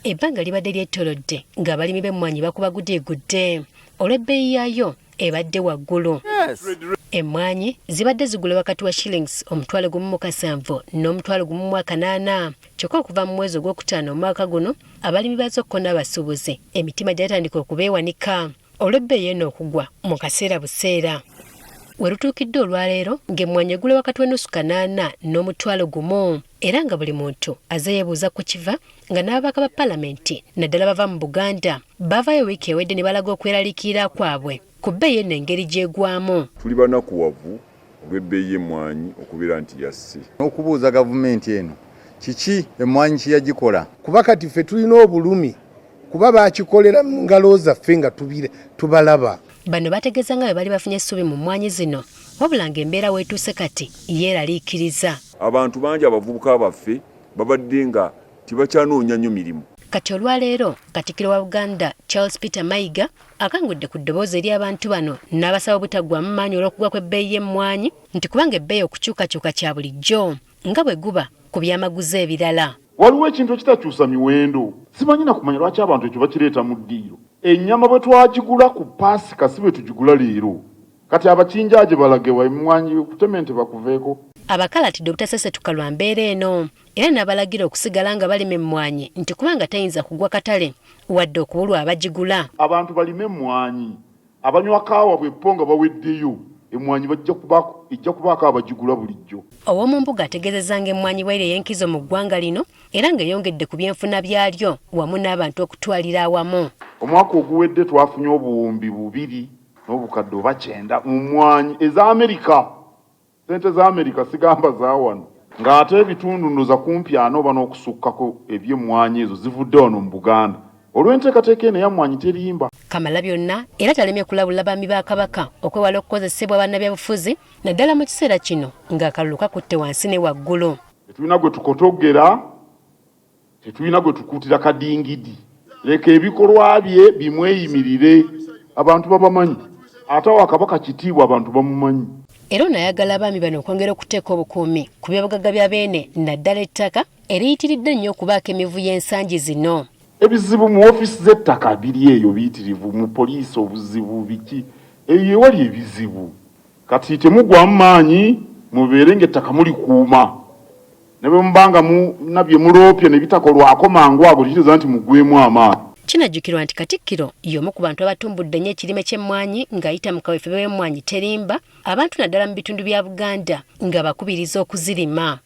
ebbanga libadde lyetolodde ng'abalimi b'emmwanyi bakubagudde olw'ebbeeyi yaayo ebadde waggulu. Emmwanyi zibadde zigula wakati wa shillings omutwalo gumu mu kasanvu n'omutwalo gumu mu akanaana. Kyokka okuva mu mwezi ogwokutaano omwaka guno abalimi baazo ko n'abasuubuzi emitima gyatandika okubeewanika olw'ebbeeyi eno okugwa mu kaseera buseera. We lutuukidde olwaleero ng'emmwanyi egula wakati w'ennusu kanaana n'omutwalo gumu era nga buli muntu azze yeebuuza ku kiva nga n'ababaka ba palamenti naddala bava mu Buganda bavaayo wiiki ewedde ne balaga okweraliikirira kwabwe ku bbeeyi eno engeri gy'egwamu. Tuli banakuwavu olw'ebbeeyi y'emmwanyi okubeera nti yasse. Okubuuza gavumenti eno kiki emmwanyi kye yagikola? Kuba kati ffe tulina obulumi kuba baakikolera mu ngalo zaffe nga tubalaba. Bano bategeeza nga bwe bali bafunye essuubi mu mmwanyi zino wabula ng'embeera weetuuse kati yeeraliikiriza. Abantu bangi abavubuka baffe babadde nga tibakyanoonya nnyo mirimu. Kati olwaleero Katikkiro wa Buganda Charles Peter Mayiga akangudde ku ddoboozi eri abantu bano n'abasaba obutaggwaamu maanyi olw'okugwa kw'ebbeeyi y'emmwanyi nti kubanga ebbeeyi okukyukakyuka kya bulijjo nga bwe guba ku byamaguzi ebirala. Waliwo ekintu ekitakyusa miwendo. Simanyi na kumanya lwaki abantu ekyo bakireeta mu ddiiro. Ennyama bwe twagigula ku Paasika si bwe tugigula leero. Kati abakinjaaje balage emmwanyi okutemente bakuveeko. Abakalatidde obutasesetuka lwa mbeera eno era n'abalagira okusigala nga balima emmwanyi nti kubanga tayinza kugwa katale wadde okubulwa abagigula. Abantu balime emmwanyi abanywa kaawa bw'eppo nga baweddeyo emmwanyi ejja kubaako abagigula bulijjo. Ow'omu mbuga ategeezezza ng'emmwanyi bw'eri ey'enkizo mu ggwanga lino era ng'eyongedde ku byenfuna byalyo wamu n'abantu okutwalira awamu. Omwaka oguwedde twafunye obuwumbi 2 n'obukadde 9 mu mmwanyi eza Amerika. Sente za Amerika sigamba za wano. Ng'ate ebitundu ndoza kumpi 4 oba n'okusukkako eby'emmwanyi ezo zivudde wano mu Buganda. Olw'enteekateeka eno y'emmwanyi terimba. Kamalabyonna era talemye kulabula baami ba Kabaka okwewala okukozesebwa bannabyabufuzi naddala mu kiseera kino ng'akalulu kakutte wansi ne waggulu. Tetulina gwe tukotogera, tetulina gwe tukuutira kadingidi. Leka ebikolwa bye bimweyimirire abantu babamanyi. Ate wa Kabaka kitiibwa abantu bamumanyi. Era onayagala abaami bano okwongera okuteeka obukuumi ku byobugagga bya beene naddala ettaka eriyitiridde nnyo okubaako emivu y'ensangi zino. Ebizibu mu ofiisi z'ettaka biri eyo biyitirivu, mu poliisi obuzibu biki eyo ewali ebizibu. Kati temugwamu maanyi mubeere ng'ettaka mulikuuma ne bwe mubanga nabye muloopye ne bitakolwako mangu ago tekitegeeza nti mugwemu amaanyi. Kinajjukirwa nti Katikkiro y'omu ku bantu abatumbudde nnyo ekirime ky'emmwanyi ng'ayita mu kaweefube w'emmwanyi terimba abantu naddala mu bitundu bya Buganda nga bakubiriza okuzirima.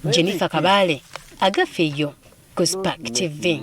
Jennifer Kabaale agaffe eyo ku Spark TV.